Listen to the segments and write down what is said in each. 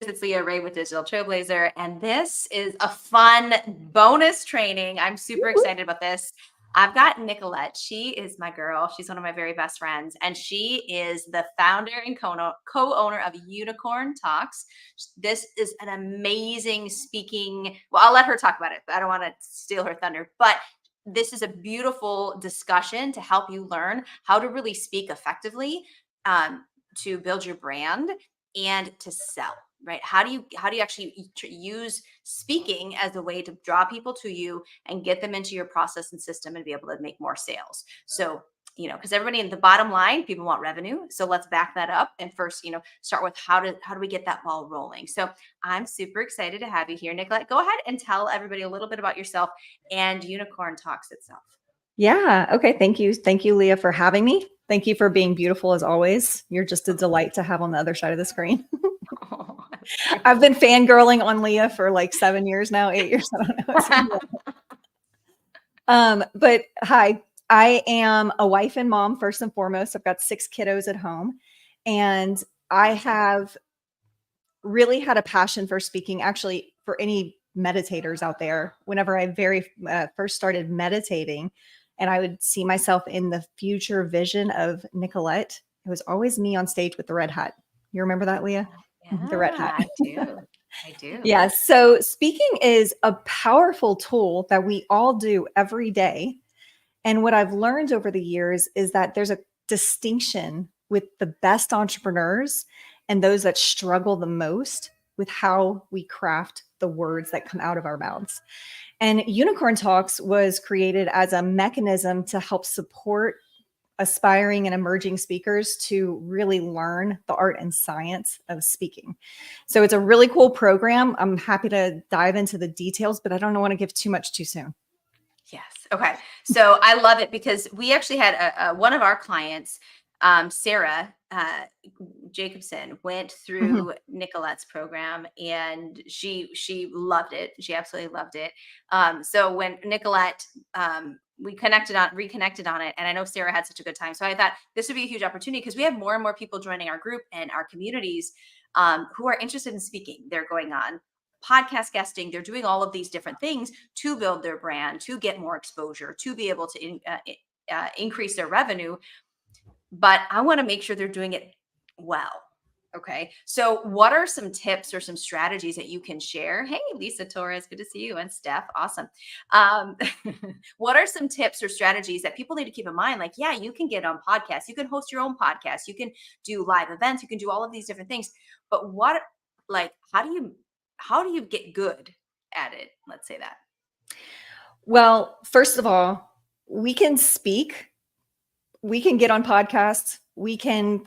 it's Leah Ray with Digital Trailblazer, and this is a fun bonus training. I'm super excited about this. I've got Nicolette. She is my girl. She's one of my very best friends, and she is the founder and co-owner of Unicorn Talks. This is an amazing speaking. Well, I'll let her talk about it, but I don't want to steal her thunder. But this is a beautiful discussion to help you learn how to really speak effectively, to build your brand and to sell. Right? How do you actually use speaking as a way to draw people to you and get them into your process and system and be able to make more sales? So, because everybody in the bottom line, people want revenue. So let's back that up and first, start with how do we get that ball rolling? So I'm super excited to have you here, Nicolette. Go ahead and tell everybody a little bit about yourself and Unicorn Talks itself. Yeah. Okay. Thank you. Thank you, Leah, for having me. Thank you for being beautiful as always. You're just a delight to have on the other side of the screen. I've been fangirling on Leah for like 7 years now, 8 years. I don't know. But hi, I am a wife and mom first and foremost. I've got 6 kiddos at home, and I have really had a passion for speaking. Actually, for any meditators out there, whenever I first started meditating, and I would see myself in the future vision of Nicolette, it was always me on stage with the red hat. You remember that, Leah? Yeah, the red hat. I do. Yeah. So speaking is a powerful tool that we all do every day. And what I've learned over the years is that there's a distinction with the best entrepreneurs and those that struggle the most with how we craft the words that come out of our mouths. And Unicorn Talks was created as a mechanism to help support aspiring and emerging speakers to really learn the art and science of speaking. So it's a really cool program. I'm happy to dive into the details, but I don't want to give too much too soon. Yes. Okay. So I love it because we actually had one of our clients, Sarah Jacobson, went through Nicolette's program, and she loved it. She absolutely loved it. So when Nicolette, we reconnected on it, and I know Sarah had such a good time. So I thought this would be a huge opportunity because we have more and more people joining our group and our communities who are interested in speaking. They're going on podcast guesting. They're doing all of these different things to build their brand, to get more exposure, to be able to increase their revenue. But I want to make sure they're doing it well. Okay. So what are some tips or some strategies that you can share? Hey, Lisa Torres, good to see you. And Steph, awesome. What are some tips or strategies that people need to keep in mind? Like, yeah, you can get on podcasts. You can host your own podcast. You can do live events. You can do all of these different things. But how do you get good at it? Let's say that. Well, first of all, we can speak. We can get on podcasts. We can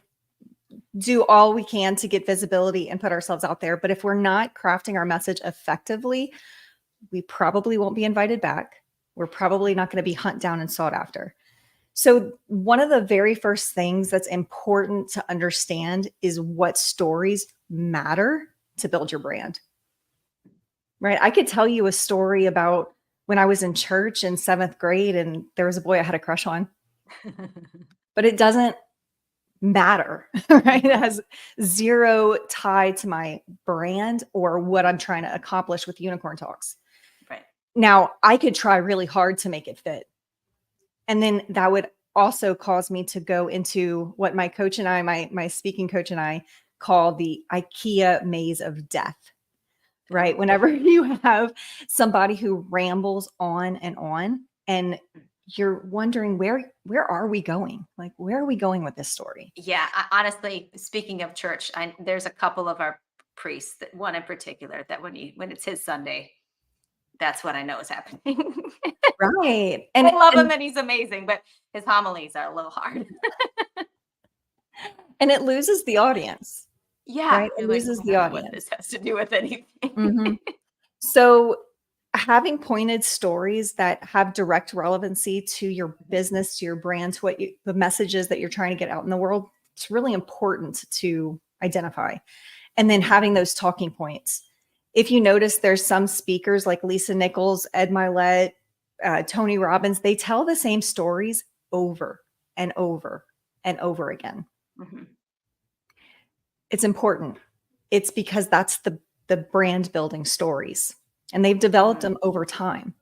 do all we can to get visibility and put ourselves out there. But if we're not crafting our message effectively, we probably won't be invited back. We're probably not going to be hunted down and sought after. So one of the very first things that's important to understand is what stories matter to build your brand. Right? I could tell you a story about when I was in church in 7th grade and there was a boy I had a crush on, but it doesn't matter, right? It has zero tie to my brand or what I'm trying to accomplish with Unicorn Talks. Right. Now, I could try really hard to make it fit. And then that would also cause me to go into what my coach and I, my speaking coach and I call the IKEA maze of death, right? Whenever you have somebody who rambles on and you're wondering where are we going? Like, where are we going with this story? Yeah, honestly, speaking of church, there's a couple of our priests, that one in particular, that when it's his Sunday, that's what I know is happening. Right. And I love him and he's amazing, but his homilies are a little hard. And it loses the audience. Yeah. Right? It loses the audience. What this has to do with anything. Mm-hmm. So having pointed stories that have direct relevancy to your business, to your brand, to the messages that you're trying to get out in the world, it's really important to identify. And then having those talking points. If you notice, there's some speakers like Lisa Nichols, Ed Milet, Tony Robbins, they tell the same stories over and over and over again. Mm-hmm. It's important. it's because that's the brand building stories, and they've developed them over time.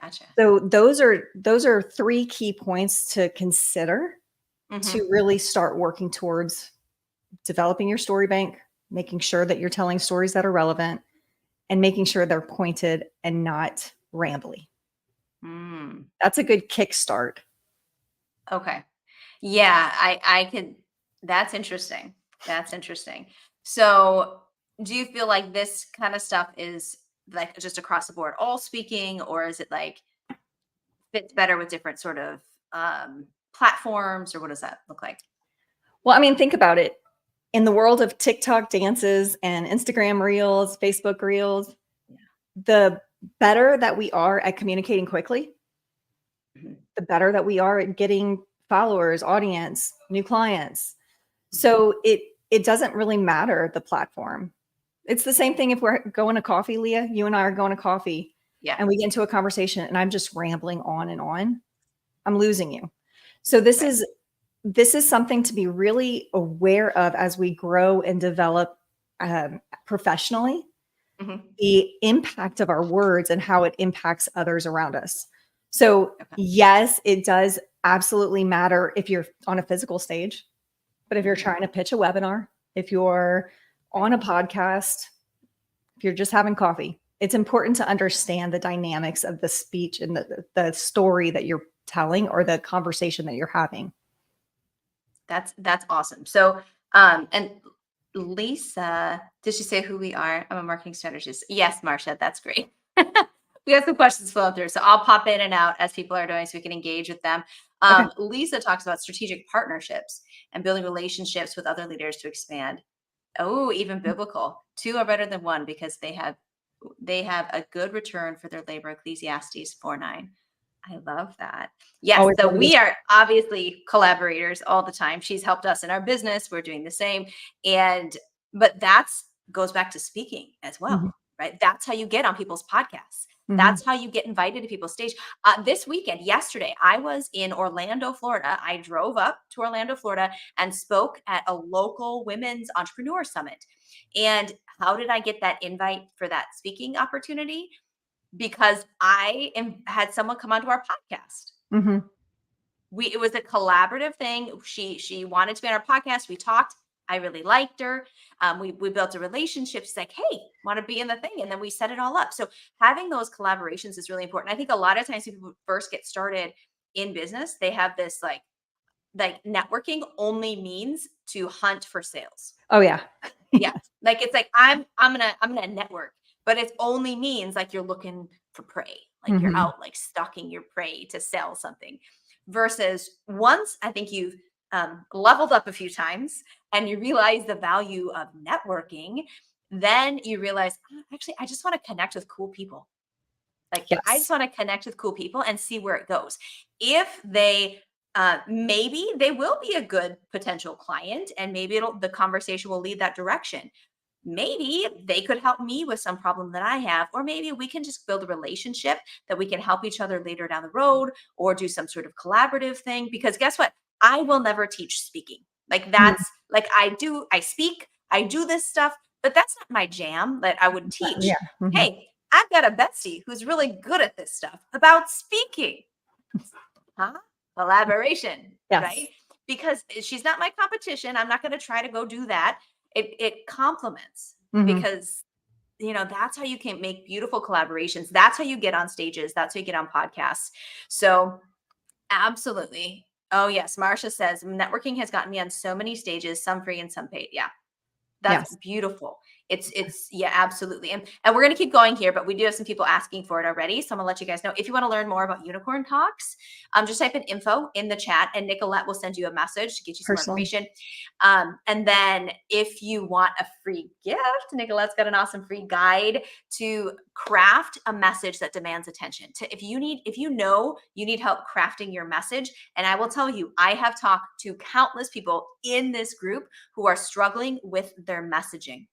Gotcha. So those are 3 key points to consider to really start working towards developing your story bank, making sure that you're telling stories that are relevant, and making sure they're pointed and not rambly. Mm. That's a good kickstart. Okay. Yeah, I could. That's interesting. That's interesting. So, do you feel like this kind of stuff is like just across the board, all speaking, or is it like fits better with different sort of platforms, or what does that look like? Well, I mean, think about it. In the world of TikTok dances and Instagram reels, Facebook reels, Yeah. the better that we are at communicating quickly, Mhm. the better that we are at getting followers, audience, new clients. Mhm. So it doesn't really matter the platform. It's the same thing if we're going to coffee, Leah. You and I are going to coffee Yeah. and we get into a conversation and I'm just rambling on and on. I'm losing you. So Right. this is something to be really aware of as we grow and develop professionally, Hmm. the impact of our words and how it impacts others around us. So Okay. yes, it does absolutely matter if you're on a physical stage, but if you're Mhm. trying to pitch a webinar, if you're Right. on a podcast, if you're just having coffee, it's important to understand the dynamics of the speech and the story that you're telling or the conversation that you're having. That's awesome. So, and Lisa, did she say who we are? I'm a marketing strategist. Yes, Marcia, that's great. We have some questions flowing through, so I'll pop in and out as people are doing, so we can engage with them. Okay. Lisa talks about strategic partnerships and building relationships with other leaders to expand. Oh, even biblical. Two are better than one because they have a good return for their labor. Ecclesiastes 4:9. I love that. Yes, Always so love this. we are obviously collaborators all the time. She's helped us in our business. We're doing the same. And but that's goes back to speaking as well, Mhm, right? That's how you get on people's podcasts. mhm. That's how you get invited to people's stage. This weekend, yesterday, I was in Orlando, Florida. I drove up to Orlando, Florida, and spoke at a local women's entrepreneur summit. And how did I get that invite for that speaking opportunity? Because had someone come onto our podcast. Mhm. It was a collaborative thing. She wanted to be on our podcast. We talked. I really liked her. We built a relationship. She's like, hey, want to be in the thing, and then we set it all up. So having those collaborations is really important. I think a lot of times when people first get started in business, they have this like networking only means to hunt for sales. Oh, yeah. Yeah. Like it's like I'm gonna network, but it only means like you're looking for prey. Like you're Mhm, out like stalking your prey to sell something. Versus once I think you've leveled up a few times and you realize the value of networking, then you realize, "Oh, actually I just want to connect with cool people. Like I just yes. want to connect with cool people and see where it goes. If they maybe they will be a good potential client and maybe the conversation will lead that direction. Maybe they could help me with some problem that I have, or maybe we can just build a relationship that we can help each other later down the road or do some sort of collaborative thing. Because guess what? I will never teach speaking. Like Mhm. that's like I speak, I do this stuff, but that's not my jam that I would Yeah. teach. Mhm. Hey, I've got a Betsy who's really good at this stuff about speaking. Huh? Collaboration, right? Yes. Because she's not my competition. I'm not going to try to go do that. It complements Mhm. because that's how you can make beautiful collaborations. That's how you get on stages. That's how you get on podcasts. So absolutely. Oh yes, Marcia says networking has gotten me on so many stages, some free and some paid. Yeah, that's Yes. beautiful. It's yeah, absolutely. And we're gonna keep going here, but we do have some people asking for it already. So I'm gonna let you guys know if you want to learn more about unicorn talks, just type in info in the chat and Nicolette will send you a message to get you some more Personally. information. And then if you want a free gift, Nicolette's got an awesome free guide to craft a message that demands attention. If you know you need help crafting your message, and I will tell you, I have talked to countless people in this group who are struggling with their messaging.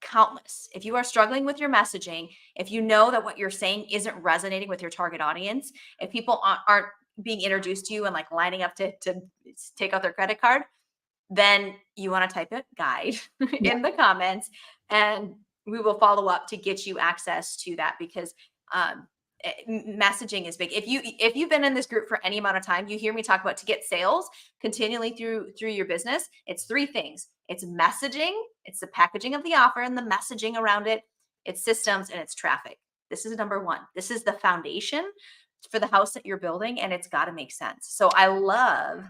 Countless. If you are struggling with your messaging, if you know that what you're saying isn't resonating with your target audience, if people aren't being introduced to you and like lining up to take out their credit card, then you want to type it guide in the comments, and we will follow up to get you access to that, because messaging is big. If you've been in this group for any amount of time, you hear me talk about to get sales continually through your business. It's three things. It's messaging, it's the packaging of the offer and the messaging around it, it's systems, and it's traffic. This is number one. This is the foundation for the house that you're building, and it's got to make sense. So I love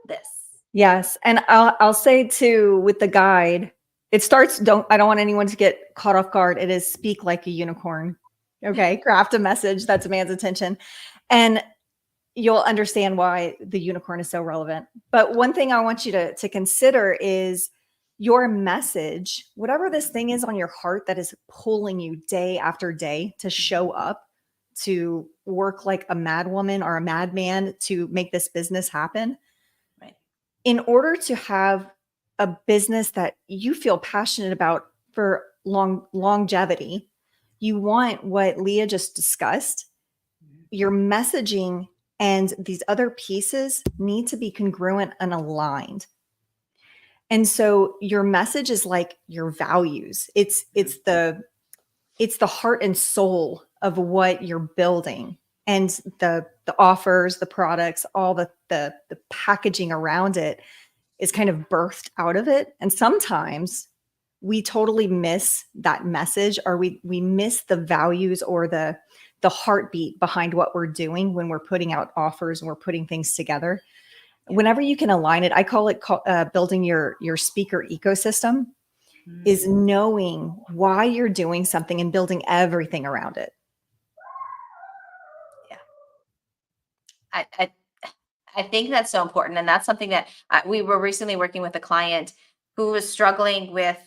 this. Yes. And I'll say too, with the guide, it starts, I don't want anyone to get caught off guard. It is speak like a unicorn. Okay. Craft a message that demands attention. And you'll understand why the unicorn is so relevant. But one thing I want you to consider is your message, whatever this thing is on your heart that is pulling you day after day to show up, to work like a madwoman or a madman to make this business happen. Right. In order to have a business that you feel passionate about for longevity, you want what Leah just discussed. Your messaging and these other pieces need to be congruent and aligned. And so your message is like your values. It's the heart and soul of what you're building, and the offers, the products, all the packaging around it is kind of birthed out of it. And sometimes we totally miss that message, or we miss the values or the heartbeat behind what we're doing when we're putting out offers and we're putting things together. Whenever you can align it, I call it building your speaker ecosystem, is knowing why you're doing something and building everything around it. Yeah. I think that's so important. And that's something that we were recently working with a client who was struggling with,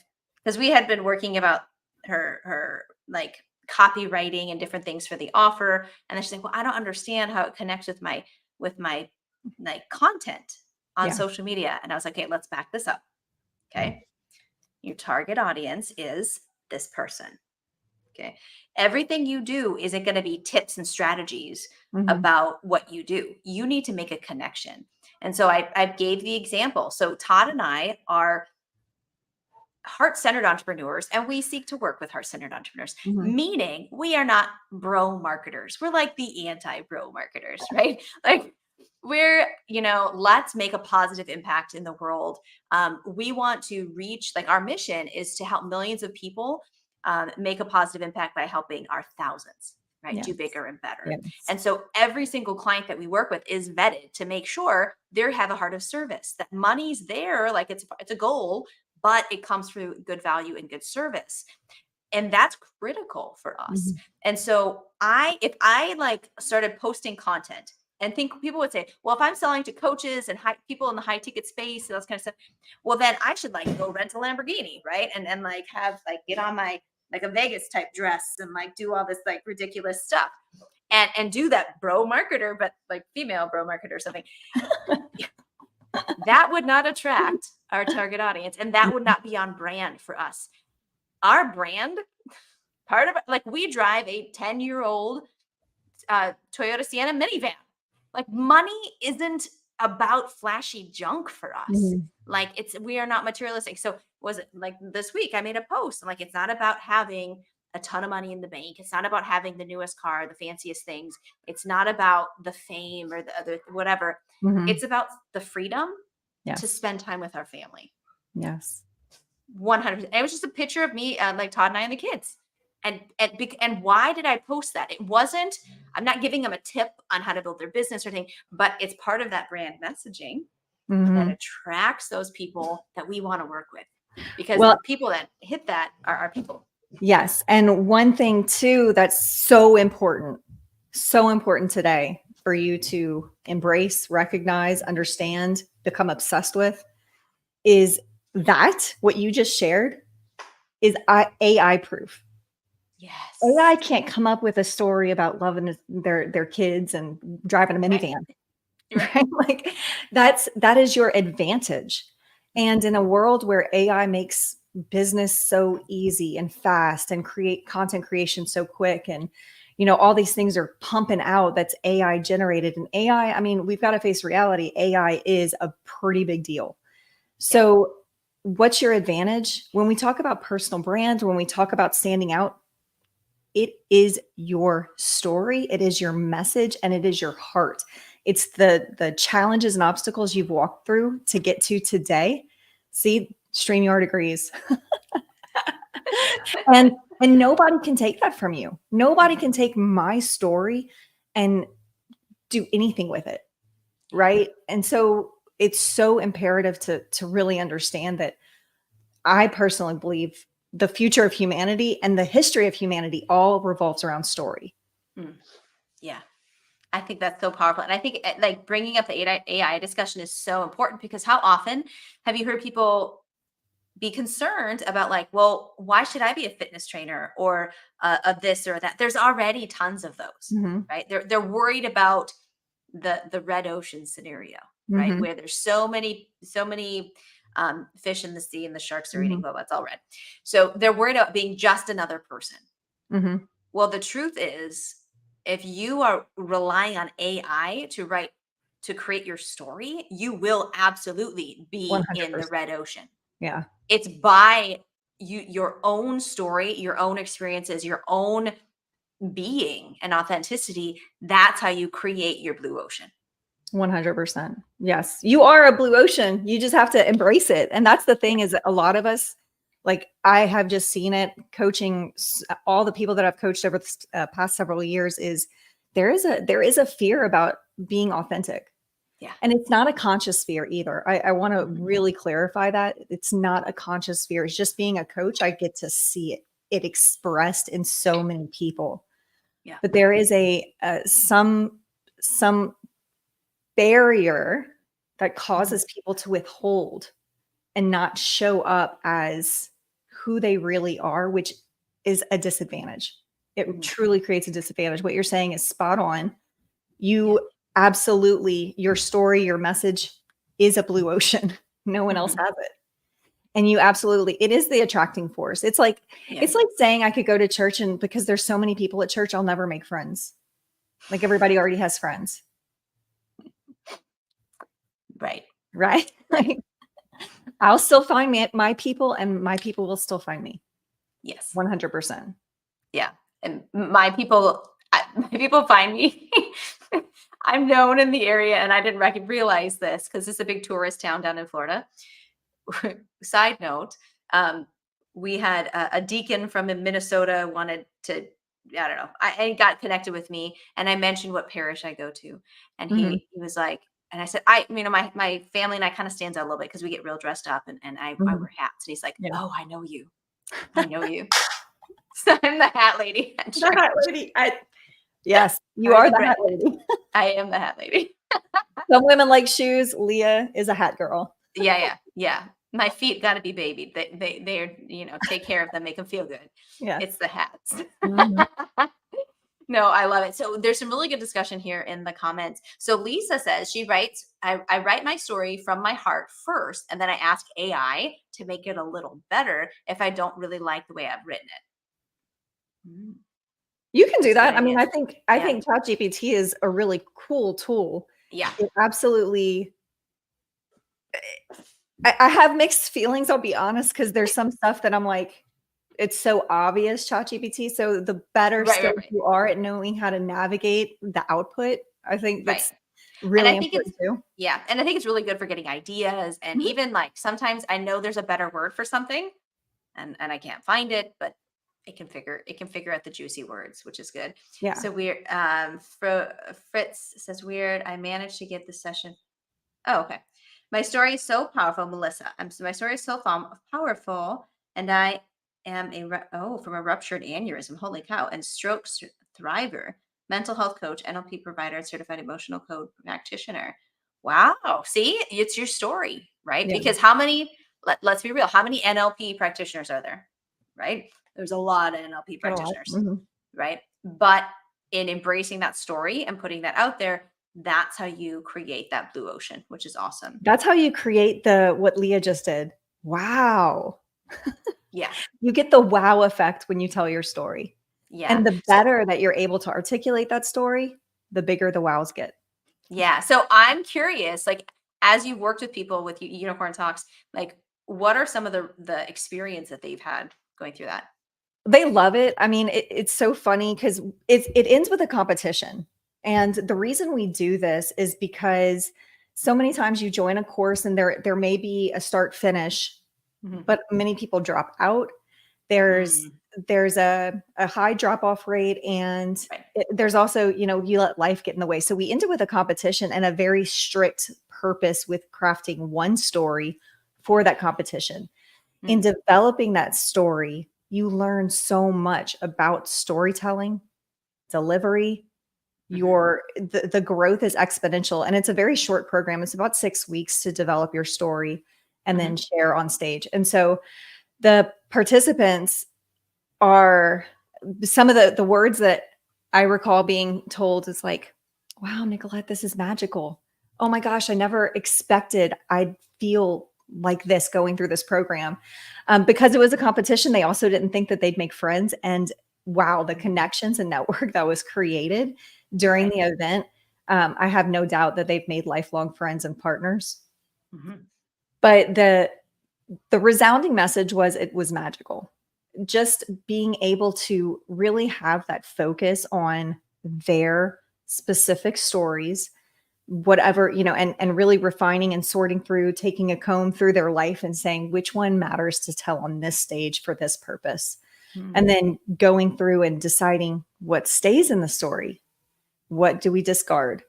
because we had been working about her like copywriting and different things for the offer. And then she's like, well, I don't understand how it connects with my like content on social media. And I was like, okay, let's back this up. Okay. Your target audience is this person. Okay. Everything you do isn't going to be tips and strategies about what you do. You need to make a connection. And so I gave the example. So Todd and I are heart-centered entrepreneurs, and we seek to work with heart-centered entrepreneurs, meaning we are not bro marketers. We're like the anti-bro marketers, right? Like, we're, let's make a positive impact in the world. We want to reach, like, our mission is to help millions of people make a positive impact by helping our thousands, right? Do bigger and better. Yes. And so every single client that we work with is vetted to make sure they have a heart of service, that money's there, like it's a goal, but it comes through good value and good service. And that's critical for us. And so if I like started posting content, and think people would say, well, if I'm selling to coaches and people in the high ticket space and those kind of stuff, well, then I should like go rent a Lamborghini, right? And like have like get on my like a Vegas type dress and like do all this like ridiculous stuff and do that bro marketer, but like female bro marketer or something. That would not attract our target audience, and that would not be on brand for us. Our brand, part of it, like we drive a 10-year-old Toyota Sienna minivan. Like money isn't about flashy junk for us. Like we are not materialistic. So was it like this week I made a post and like, it's not about having a ton of money in the bank. It's not about having the newest car, the fanciest things. It's not about the fame or the other, whatever. It's about the freedom to spend time with our family. Yes. 100%. It was just a picture of me, like Todd and I and the kids. And why did I post that? It wasn't, I'm not giving them a tip on how to build their business or anything, but it's part of that brand messaging that attracts those people that we want to work with, because the people that hit that are our people. Yes. And one thing too, that's so important today for you to embrace, recognize, understand, become obsessed with, is that what you just shared is AI proof. Yes. AI can't come up with a story about loving their kids and driving a minivan. Right? Like that is your advantage. And in a world where AI makes business so easy and fast and create content creation so quick, and all these things are pumping out that's AI generated, and AI, I mean, we've got to face reality. AI is a pretty big deal. So what's your advantage? When we talk about personal brand, when we talk about standing out, it is your story, it is your message, and it is your heart. It's the challenges and obstacles you've walked through to get to today. See, StreamYard agrees. And nobody can take that from you. Nobody can take my story and do anything with it. Right. And so it's so imperative to really understand that I personally believe the future of humanity and the history of humanity all revolves around story. Yeah. I think that's so powerful. And I think like bringing up the AI discussion is so important, because how often have you heard people be concerned about, like, well, why should I be a fitness trainer or of this or that? There's already tons of those, right? They're worried about the red ocean scenario, right? Where there's so many fish in the sea and the sharks are eating, blah, blah, it's all red. So they're worried about being just another person. Well, the truth is, if you are relying on AI to create your story, you will absolutely be 100%. in the red ocean. Yeah. It's by your own story, your own experiences, your own being and authenticity. That's how you create your blue ocean. 100%. Yes. You are a blue ocean. You just have to embrace it. And that's the thing, is that a lot of us, like I have just seen it coaching all the people that I've coached over the past several years, is there is a fear about being authentic. Yeah. And it's not a conscious fear either. I want to really clarify that. It's not a conscious fear. It's just being a coach. I get to see it expressed in so many people. Yeah. But there is some barrier that causes people to withhold and not show up as who they really are, which is a disadvantage. It truly creates a disadvantage. What you're saying is spot on. You absolutely, your story, your message is a blue ocean. No one else has it. And you absolutely, it is the attracting force. It's like saying I could go to church, and because there's so many people at church, I'll never make friends. Like everybody already has friends. Right. Right. Like, I'll still find my people, and my people will still find me. Yes. 100%. Yeah. And my people find me. I'm known in the area, and I didn't realize this because it's a big tourist town down in Florida. Side note, we had a deacon from Minnesota wanted to, I don't know, I got connected with me, and I mentioned what parish I go to, and he was like, and I said, my family and I kind of stands out a little bit because we get real dressed up, and I wear hats, and he's like, oh, I know you. So I'm the hat lady. The hat lady. Yes, you are the hat lady. I am the hat lady. Some women like shoes. Leah is a hat girl. Yeah. My feet got to be babied. They're, take care of them, make them feel good. Yeah. It's the hats. No, I love it. So there's some really good discussion here in the comments. So Lisa says, she writes, I write my story from my heart first, and then I ask AI to make it a little better if I don't really like the way I've written it. You can do that. I mean, I think ChatGPT is a really cool tool. Yeah. It absolutely. I have mixed feelings, I'll be honest, because there's some stuff that I'm like, it's so obvious, ChatGPT. So the better you are at knowing how to navigate the output, I think that's really important too. Yeah. And I think it's really good for getting ideas. And even like sometimes I know there's a better word for something and I can't find it, but it can figure out the juicy words, which is good. Yeah. So weird. Fritz says, weird. I managed to get the session. Oh, okay. My story is so powerful, Melissa. My story is so powerful, and I am from a ruptured aneurysm. Holy cow! And stroke thriver, mental health coach, NLP provider, and certified emotional code practitioner. Wow. See, it's your story, right? Yeah. Because how many? Let's be real. How many NLP practitioners are there? Right? There's a lot of NLP practitioners, right? But in embracing that story and putting that out there, that's how you create that blue ocean, which is awesome. That's how you create what Leah just did. Wow. Yeah. You get the wow effect when you tell your story. Yeah. And the better that you're able to articulate that story, the bigger the wows get. Yeah. So I'm curious, like, as you worked with people with Unicorn Talks, like what are some of the experience that they've had going through that? They love it. I mean, it's so funny because it ends with a competition. And the reason we do this is because so many times you join a course and there may be a start finish, Mhm. but many people drop out. There's Mm, there's a high drop off rate, and right. there's also, you let life get in the way. So we end it with a competition and a very strict purpose with crafting one story for that competition. In Mm, developing that story, you learn so much about storytelling, delivery. mhm, The growth is exponential, and it's a very short program. It's about 6 weeks to develop your story and then mhm. share on stage. And so the participants are some of the words that I recall being told is like, "Wow, Nicolette, this is magical. Oh my gosh, I never expected I'd feel like this going through this program." Because it was a competition, they also didn't think that they'd make friends. And wow, the Mhm. connections and network that was created during Right. the event, I have no doubt that they've made lifelong friends and partners. Mhm. But the resounding message was it was magical. Just being able to really have that focus on their specific stories, whatever, and really refining and sorting through, taking a comb through their life and saying which one matters to tell on this stage for this purpose. Mm, And then going through and deciding what stays in the story. What do we discard?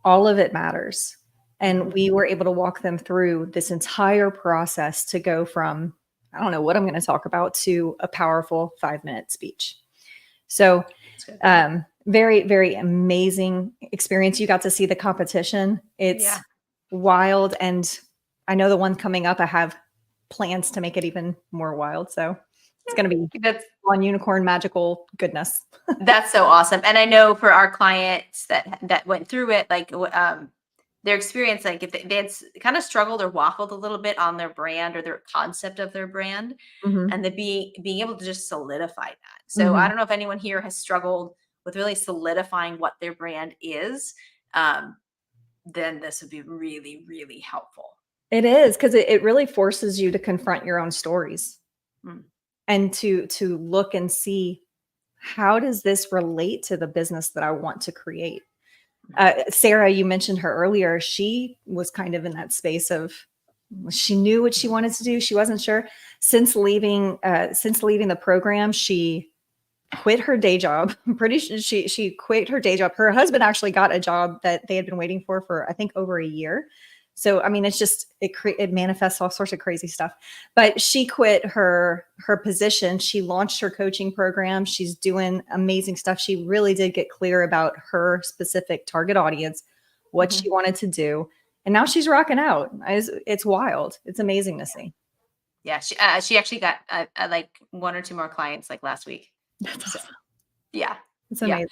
All of it matters. And mhm. we were able to walk them through this entire process to go from, I don't know what I'm going to talk about, to a powerful 5-minute speech. So, That's good. very, very amazing experience. You got to see the competition. Yeah. It's wild. And I know the one coming up, I have plans to make it even more wild. So it's going to be That's on unicorn magical goodness. that's so awesome. And I know for our clients that went through it, like their experience, like if they had kind of struggled or waffled a little bit on their brand or their concept of their brand, Hmm. and the being able to just solidify that. So I Hmm. don't know if anyone here has struggled with really solidifying what their brand is. Um, then this would be really, really helpful. It is because it really forces you to confront your own stories Mm, and to look and see, how does this relate to the business that I want to create? mhm, Sarah, you mentioned her earlier. She was kind of in that space of, she knew what she wanted to do. She wasn't sure. Since leaving the program, she quit her day job. I'm pretty sure she quit her day job. Her husband actually got a job that they had been waiting for I think over a year. So I mean, it's just it manifests all sorts of crazy stuff. But she quit her position. She launched her coaching program. She's doing amazing stuff. She really did get clear about her specific target audience, what mhm. she wanted to do, and now she's rocking out. It's wild. It's amazing to see. Yeah, she actually got like one or two more clients like last week. That's So awesome. yeah, It's yeah.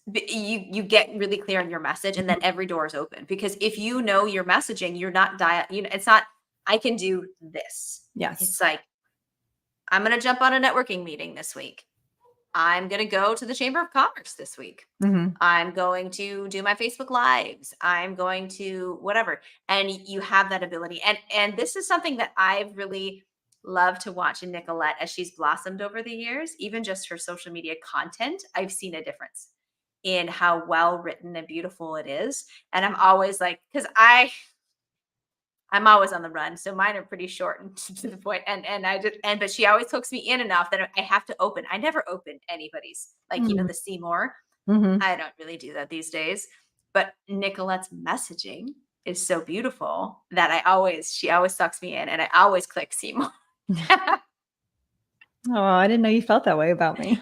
amazing. You get really clear on your message, and then Mhm. every door is open because if you know your messaging, you're not it's not I can do this. Yes. It's like I'm going to jump on a networking meeting this week. I'm going to go to the Chamber of Commerce this week. Mhm. I'm going to do my Facebook lives. I'm going to whatever. And you have that ability. And this is something that I've really loved to watch in Nicolette as she's blossomed over the years, even just her social media content. I've seen a difference in how well written and beautiful it is. And I'm always like, because I'm always on the run, so mine are pretty short and to the point. And I just but she always hooks me in enough that I have to open. I never open anybody's, like Mhm. the Seymour. Mhm. I don't really do that these days. But Nicolette's messaging is so beautiful that she always sucks me in, and I always click Seymour. Oh, I didn't know you felt that way about me.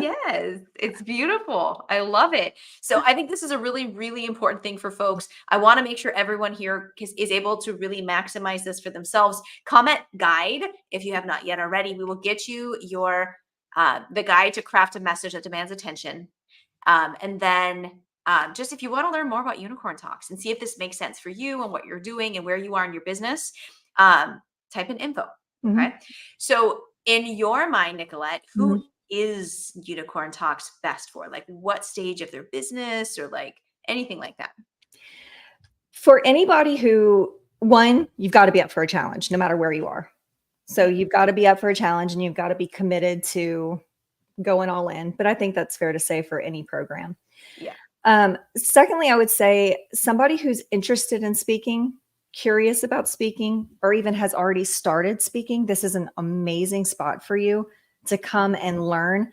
Yes, it's beautiful. I love it. So I think this is a really, really important thing for folks. I want to make sure everyone here is able to really maximize this for themselves. Comment guide if you have not yet already. We will get you your the guide to craft a message that demands attention. And then just if you want to learn more about Unicorn Talks and see if this makes sense for you and what you're doing and where you are in your business, um, type in info. Okay. Mhm. So, in your mind, Nicolette, who Mhm. is Unicorn Talks best for? Like, what stage of their business or like anything like that? For anybody who, one, you've got to be up for a challenge no matter where you are. So you've got to be up for a challenge and you've got to be committed to going all in. But I think that's fair to say for any program. Yeah. Secondly, I would say somebody who's interested in speaking, curious about speaking, or even has already started speaking, this is an amazing spot for you to come and learn.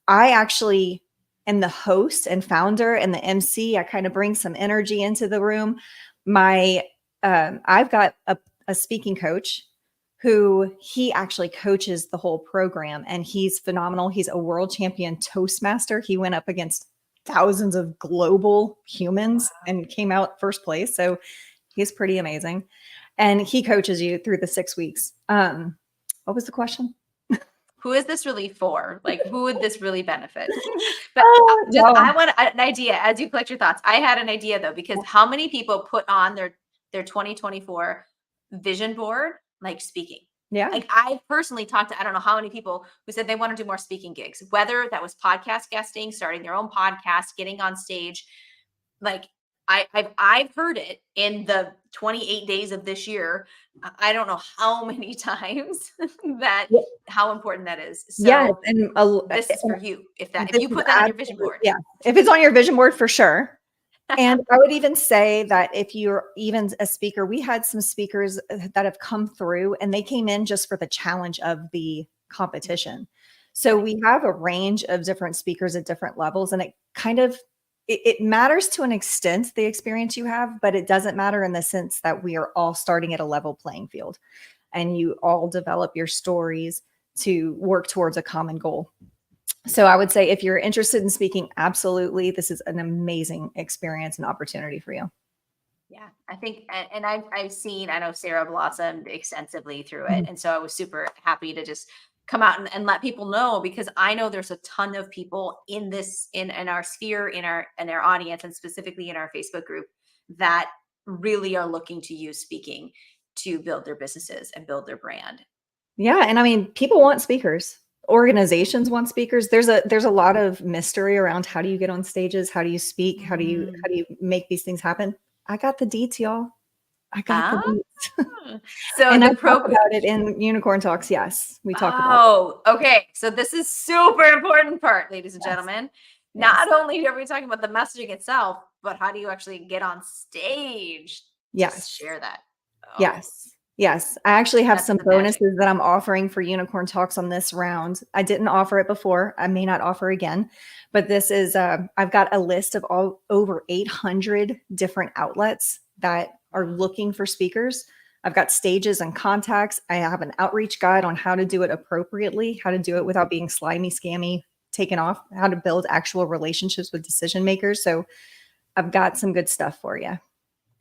I actually am the host and founder and the MC. I kind of bring some energy into the room. I've got a speaking coach who he actually coaches the whole program, and he's phenomenal. He's a world champion Toastmaster. He went up against thousands of global humans and came out first place. So he's pretty amazing. And he coaches you through the 6 weeks. What was the question? Who is this really for? Like, who would this really benefit? But No. I want an idea as you collect your thoughts. I had an idea though, because how many people put on their 2024 vision board, like speaking? Yeah. Like I personally talked to, I don't know how many people who said they want to do more speaking gigs, whether that was podcast guesting, starting their own podcast, getting on stage. Like I've heard it in the 28 days of this year. I don't know how many times that how important that is. So yes, this is for you. If you put is that on your vision board. Yeah. If it's on your vision board, for sure. And I would even say that if you're even a speaker, we had some speakers that have come through and they came in just for the challenge of the competition. So we have a range of different speakers at different levels, and it matters to an extent, the experience you have, but it doesn't matter in the sense that we are all starting at a level playing field and you all develop your stories to work towards a common goal. So I would say if you're interested in speaking, absolutely, this is an amazing experience and opportunity for you. Yeah, I think, and I've seen, I know Sarah blossomed extensively through it. And so I was super happy to just come out and let people know, because I know there's a ton of people in this, in our sphere, in our audience, and specifically in our Facebook group, that really are looking to use speaking to build their businesses and build their brand. Yeah. And I mean, people want speakers. Organizations want speakers. There's a lot of mystery around how do you get on stages? How do you speak? How do you make these things happen? I got the deets, y'all. I got the deets. So and the I talk about it in Unicorn Talks. Yes, we talk about it. Okay. So this is super important part, ladies and gentlemen. Not only are we talking about the messaging itself, but how do you actually get on stage? Yes. Share that. Yes. I actually have some bonuses that I'm offering for Unicorn Talks on this round. I didn't offer it before. I may not offer again, but this is, I've got a list of over 800 different outlets that are looking for speakers. I've got stages and contacts. I have an outreach guide on how to do it appropriately, how to do it without being slimy, scammy, taken off, how to build actual relationships with decision makers. So I've got some good stuff for you.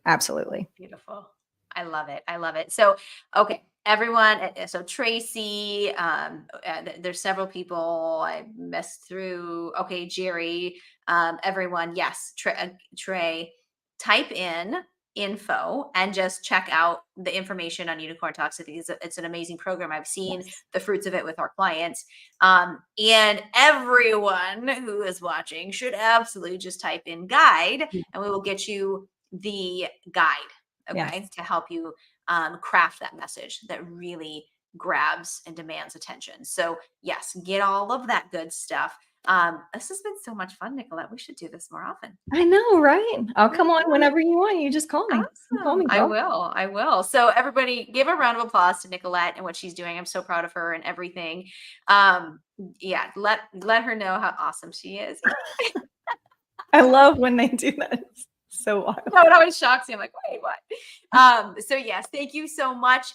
Absolutely. Beautiful. I love it. I love it. So, okay, everyone. So Tracy, there's several people I messed through. Okay, Jerry, everyone. Yes. Trey, type in info and just check out the information on Unicorn Talks. I think it's an amazing program. I've seen the fruits of it with our clients. And everyone who is watching should absolutely just type in guide, and we will get you the guide. Okay. To help you craft that message that really grabs and demands attention. So yes, get all of that good stuff. This has been so much fun, Nicolette. We should do this more often. I know, right? I'll come on whenever you want. You just call me. Awesome. Call me, I will. So everybody give a round of applause to Nicolette and what she's doing. I'm so proud of her and everything. Yeah, let her know how awesome she is. I love when they do that. So wild. No, it always shocks me. I'm like, wait, what? So yes, thank you so much.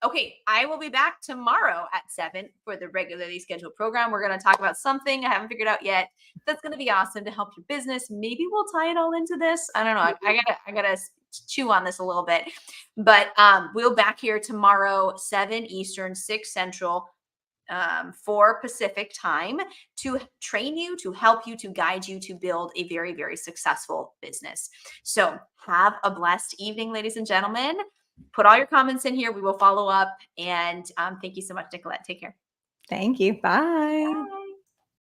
Okay, I will be back tomorrow at 7 for the regularly scheduled program. We're going to talk about something I haven't figured out yet. That's going to be awesome to help your business. Maybe we'll tie it all into this. I don't know. I gotta chew on this a little bit, but we'll back here tomorrow, 7 Eastern, 6 Central. 4 Pacific time, to train you, to help you, to guide you to build a very, very successful business. So have a blessed evening, ladies and gentlemen. Put all your comments in here. We will follow up. And thank you so much, Nicolette. Take care. Thank you. Bye. Bye.